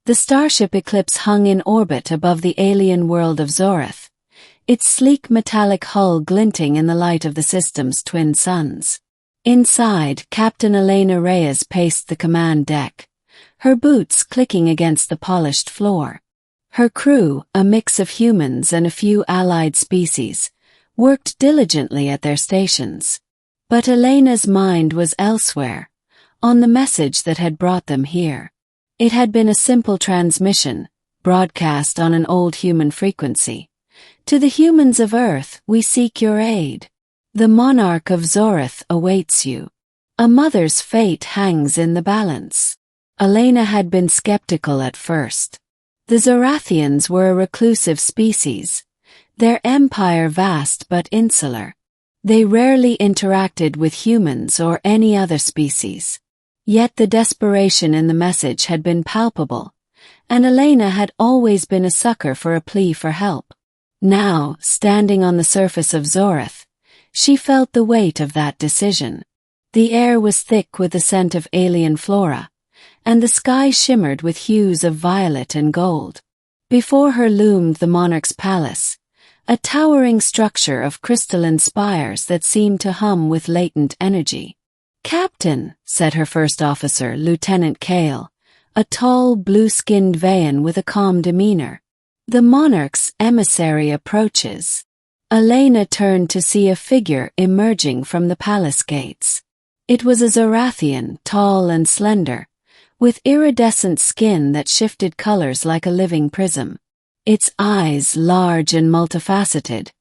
The starship Eclipse hung in orbit above the alien world of Zoreth, its sleek metallic hull glinting in the light of the system's twin suns. Inside, Captain Elena Reyes paced the command deck, her boots clicking against the polished floor. Her crew, a mix of humans and a few allied species, worked diligently at their stations. But Elena's mind was elsewhere, on the message that had brought them here. It had been a simple transmission, broadcast on an old human frequency. To the humans of Earth, we seek your aid. The Monarch of Zoreth awaits you. A mother's fate hangs in the balance. Elena had been skeptical at first. The Zorathians were a reclusive species, their empire vast but insular. They rarely interacted with humans or any other species. Yet the desperation in the message had been palpable, and Elena had always been a sucker for a plea for help. Now, standing on the surface of Zoreth, she felt the weight of that decision. The air was thick with the scent of alien flora, and the sky shimmered with hues of violet and gold. Before her loomed the Monarch's palace, a towering structure of crystalline spires that seemed to hum with latent energy. "Captain," said her first officer, Lieutenant Kale, a tall, blue-skinned Vayan with a calm demeanor. "The Monarch's emissary approaches." Elena turned to see a figure emerging from the palace gates. It was a Zorathian, tall and slender, with iridescent skin that shifted colors like a living prism. Its eyes, large and multifaceted,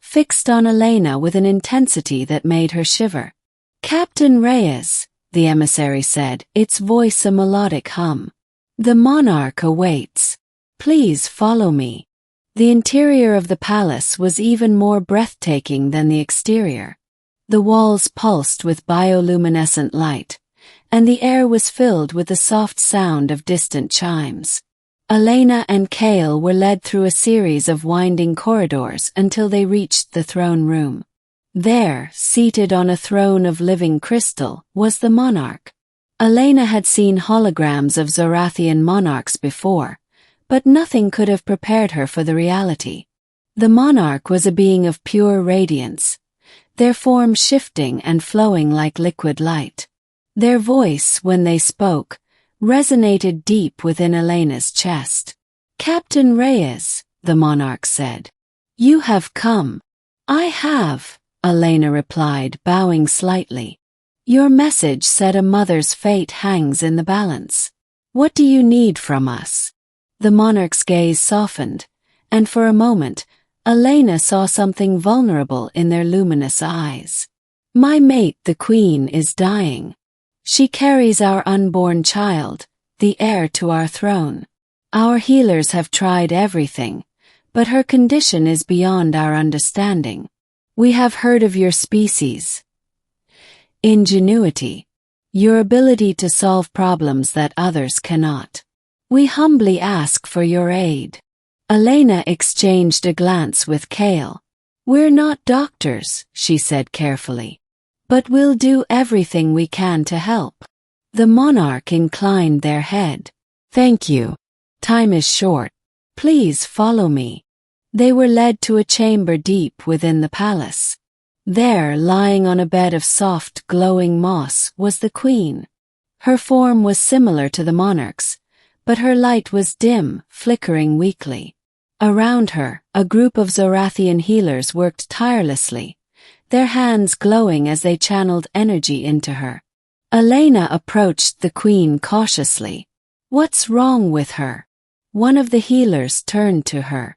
fixed on Elena with an intensity that made her shiver. "Captain Reyes," the emissary said, its voice a melodic hum. "The Monarch awaits. Please follow me." The interior of the palace was even more breathtaking than the exterior. The walls pulsed with bioluminescent light, and the air was filled with the soft sound of distant chimes. Elena and Kale were led through a series of winding corridors until they reached the throne room. There, seated on a throne of living crystal, was the Monarch. Elena had seen holograms of Zorathian monarchs before, but nothing could have prepared her for the reality. The Monarch was a being of pure radiance, their form shifting and flowing like liquid light. Their voice, when they spoke, resonated deep within Elena's chest. "Captain Reyes," the Monarch said, "you have come." "I have," Elena replied, bowing slightly. "Your message said a mother's fate hangs in the balance. What do you need from us?" The Monarch's gaze softened, and for a moment, Elena saw something vulnerable in their luminous eyes. "My mate, the Queen, is dying. She carries our unborn child, the heir to our throne. Our healers have tried everything, but her condition is beyond our understanding. We have heard of your species' ingenuity, your ability to solve problems that others cannot. We humbly ask for your aid." Elena exchanged a glance with Kale. "We're not doctors," she said carefully, "but we'll do everything we can to help." The Monarch inclined their head. "Thank you. Time is short. Please follow me." They were led to a chamber deep within the palace. There, lying on a bed of soft, glowing moss, was the Queen. Her form was similar to the Monarch's, but her light was dim, flickering weakly. Around her, a group of Zorathian healers worked tirelessly, their hands glowing as they channeled energy into her. Elena approached the Queen cautiously. "What's wrong with her?" One of the healers turned to her.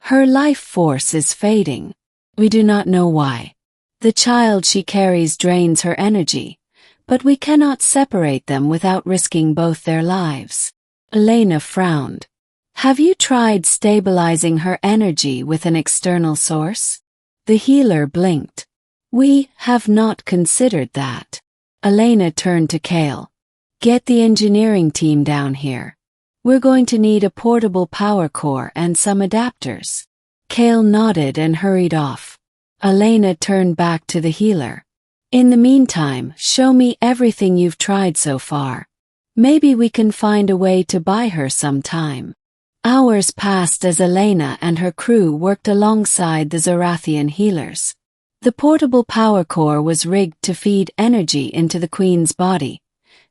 "Her life force is fading. We do not know why. The child she carries drains her energy, but we cannot separate them without risking both their lives." Elena frowned. "Have you tried stabilizing her energy with an external source?" The healer blinked. "We have not considered that." Elena turned to Kale. "Get the engineering team down here. We're going to need a portable power core and some adapters." Kale nodded and hurried off. Elena turned back to the healer. "In the meantime, show me everything you've tried so far. Maybe we can find a way to buy her some time. Hours passed as Elena and her crew worked alongside the Zorathian healers. The portable power core was rigged to feed energy into the Queen's body,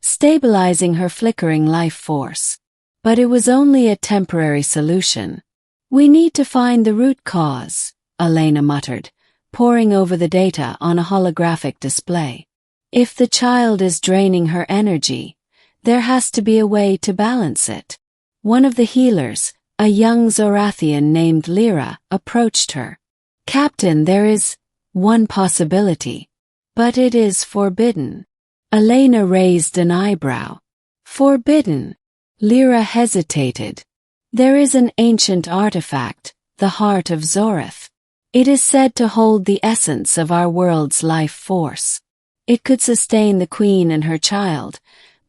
stabilizing her flickering life force. But it was only a temporary solution. "We need to find the root cause," Elena muttered, poring over the data on a holographic display. "If the child is draining her energy, there has to be a way to balance it." One of the healers, a young Zorathian named Lyra, approached her. "Captain, there is one possibility, but it is forbidden." Elena raised an eyebrow. "Forbidden?" Lyra hesitated. "There is an ancient artifact, the Heart of Zoreth. It is said to hold the essence of our world's life force. It could sustain the Queen and her child,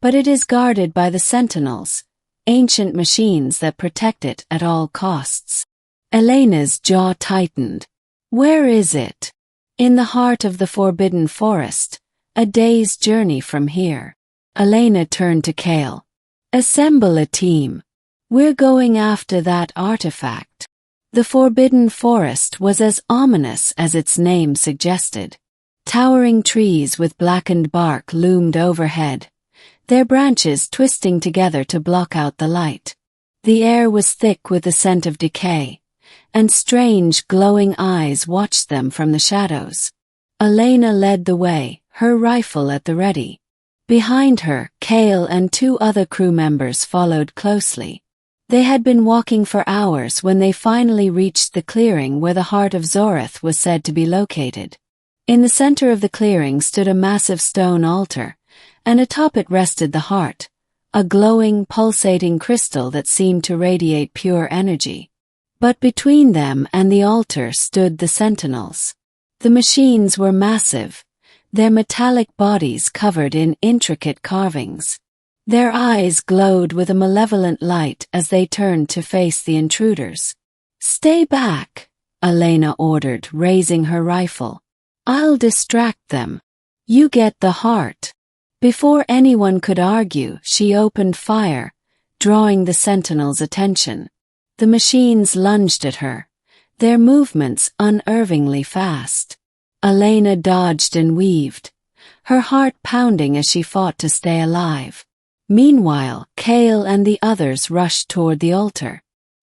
but it is guarded by the Sentinels, ancient machines that protect it at all costs." Elena's jaw tightened. "Where is it?" "In the heart of the Forbidden Forest, a day's journey from here." Elena turned to Kale. "Assemble a team. We're going after that artifact." The Forbidden Forest was as ominous as its name suggested. Towering trees with blackened bark loomed overhead, their branches twisting together to block out the light. The air was thick with the scent of decay, and strange glowing eyes watched them from the shadows. Elena led the way, her rifle at the ready. Behind her, Kale and 2 other crew members followed closely. They had been walking for hours when they finally reached the clearing where the Heart of Zoreth was said to be located. In the center of the clearing stood a massive stone altar, and atop it rested the heart, a glowing, pulsating crystal that seemed to radiate pure energy. But between them and the altar stood the Sentinels. The machines were massive, their metallic bodies covered in intricate carvings. Their eyes glowed with a malevolent light as they turned to face the intruders. "Stay back," Elena ordered, raising her rifle. "I'll distract them. You get the heart." Before anyone could argue, she opened fire, drawing the Sentinels' attention. The machines lunged at her, their movements unnervingly fast. Elena dodged and weaved, her heart pounding as she fought to stay alive. Meanwhile, Kale and the others rushed toward the altar.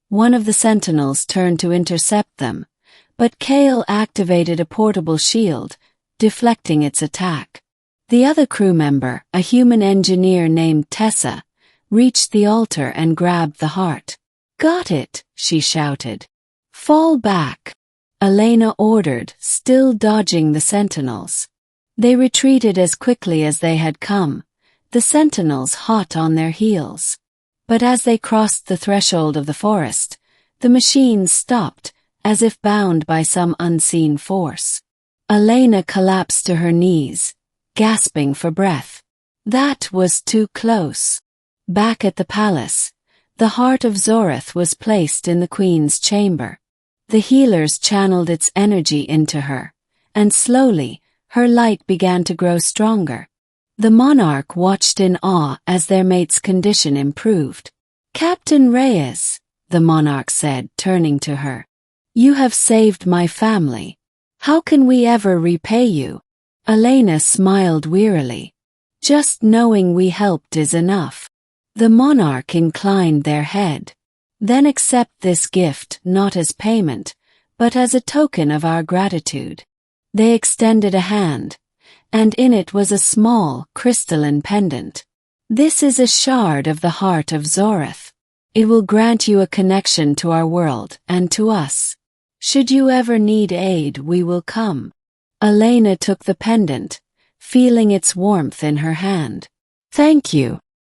One of the Sentinels turned to intercept them, but Kale activated a portable shield, deflecting its attack. The other crew member, a human engineer named Tessa, reached the altar and grabbed the heart. "Got it," she shouted. "Fall back," Elena ordered, still dodging the Sentinels. They retreated as quickly as they had come, the Sentinels hot on their heels. But as they crossed the threshold of the forest, the machines stopped, as if bound by some unseen force. Elena collapsed to her knees, gasping for breath. That was too close. Back at the palace, the Heart of Zoreth was placed in the Queen's chamber. The healers channeled its energy into her, and slowly, her light began to grow stronger. The Monarch watched in awe as their mate's condition improved. "Captain Reyes," the Monarch said, turning to her, "you have saved my family. How can we ever repay you?" Elena smiled wearily. "Just knowing we helped is enough." The Monarch inclined their head. "Then accept this gift not as payment, but as a token of our gratitude." They extended a hand, and in it was a small, crystalline pendant. "This is a shard of the Heart of Zoreth. It will grant you a connection to our world and to us. Should you ever need aid, we will come." Elena took the pendant, feeling its warmth in her hand. "Thank you."